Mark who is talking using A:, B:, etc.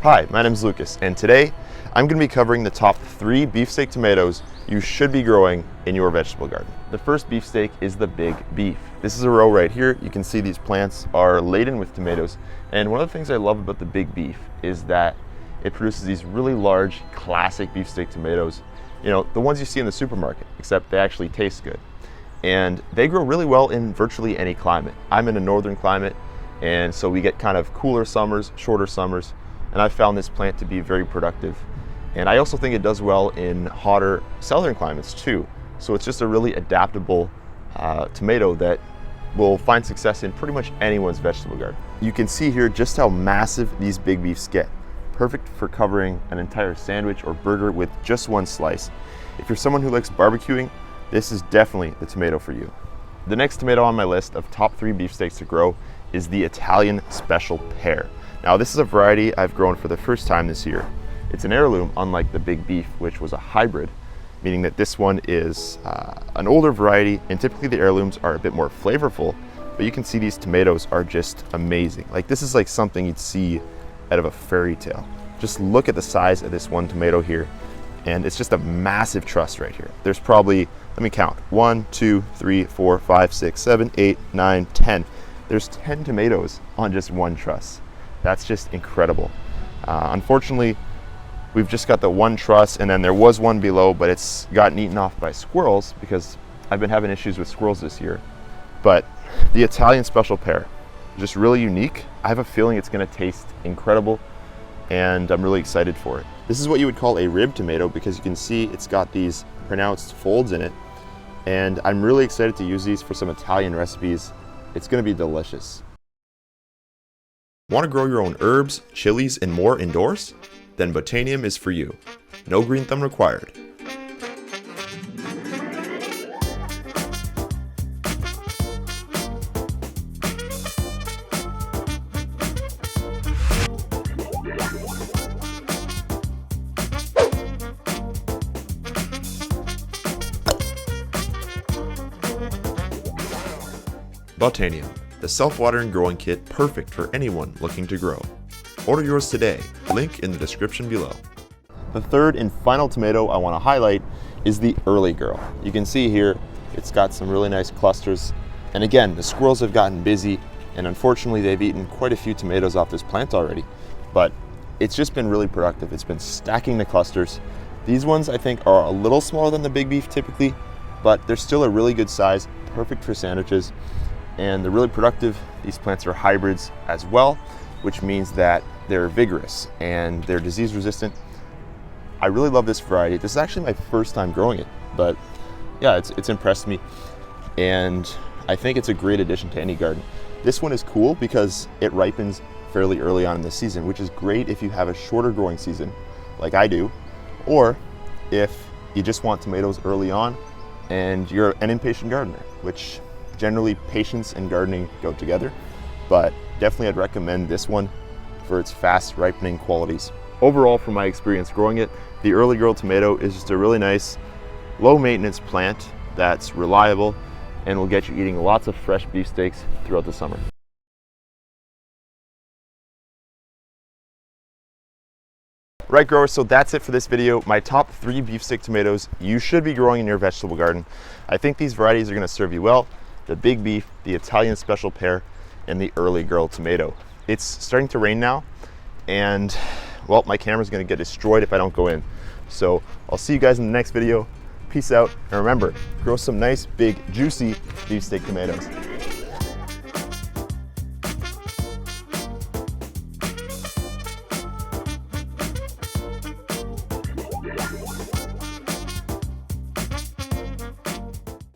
A: Hi, my name is Lucas, and today I'm going to be covering the top 3 beefsteak tomatoes you should be growing in your vegetable garden. The first beefsteak is the Big Beef. This is a row right here. You can see these plants are laden with tomatoes, and one of the things I love about the Big Beef is that it produces these really large, classic beefsteak tomatoes. You know, the ones you see in the supermarket, except they actually taste good. And they grow really well in virtually any climate. I'm in a northern climate, and so we get kind of cooler summers, shorter summers, and I've found this plant to be very productive. And I also think it does well in hotter southern climates too. So it's just a really adaptable tomato that will find success in pretty much anyone's vegetable garden. You can see here just how massive these Big Beefs get. Perfect for covering an entire sandwich or burger with just one slice. If you're someone who likes barbecuing, this is definitely the tomato for you. The next tomato on my list of top 3 beefsteaks to grow is the Italian Special Pear. Now this is a variety I've grown for the first time this year. It's an heirloom, unlike the Big Beef, which was a hybrid, meaning that this one is an older variety, and typically the heirlooms are a bit more flavorful, but you can see these tomatoes are just amazing. Like, this is like something you'd see out of a fairy tale. Just look at the size of this one tomato here, and it's just a massive truss right here. There's probably, let me count, 1, 2, 3, 4, 5, 6, 7, 8, 9, 10. There's 10 tomatoes on just one truss. That's just incredible. Unfortunately, we've just got the one truss, and then there was one below, but it's gotten eaten off by squirrels because I've been having issues with squirrels this year. But the Italian Special Pear, just really unique. I have a feeling it's gonna taste incredible, and I'm really excited for it. This is what you would call a rib tomato because you can see it's got these pronounced folds in it, and I'm really excited to use these for some Italian recipes. It's gonna be delicious. Want to grow your own herbs, chilies, and more indoors? Then Botanium is for you. No green thumb required. Botanium, the self-watering growing kit perfect for anyone looking to grow. Order yours today, link in the description below. The third and final tomato I want to highlight is the Early Girl. You can see here, it's got some really nice clusters. And again, the squirrels have gotten busy, and unfortunately they've eaten quite a few tomatoes off this plant already. But it's just been really productive. It's been stacking the clusters. These ones I think are a little smaller than the Big Beef typically, but they're still a really good size, perfect for sandwiches. And they're really productive. These plants are hybrids as well, which means that they're vigorous and they're disease resistant. I really love this variety. This is actually my first time growing it, but yeah, it's impressed me, and I think it's a great addition to any garden. This one is cool because it ripens fairly early on in the season, which is great if you have a shorter growing season like I do, or if you just want tomatoes early on and you're an impatient gardener, which generally patience and gardening go together, but definitely I'd recommend this one for its fast ripening qualities. Overall, from my experience growing it, the Early Girl tomato is just a really nice, low maintenance plant that's reliable and will get you eating lots of fresh beefsteaks throughout the summer. Right, growers, so that's it for this video. My top 3 beefsteak tomatoes you should be growing in your vegetable garden. I think these varieties are gonna serve you well. The Big Beef, the Italian Special Pear, and the Early Girl tomato. It's starting to rain now, and well, my camera's gonna get destroyed if I don't go in. So I'll see you guys in the next video. Peace out, and remember, grow some nice, big, juicy beefsteak tomatoes.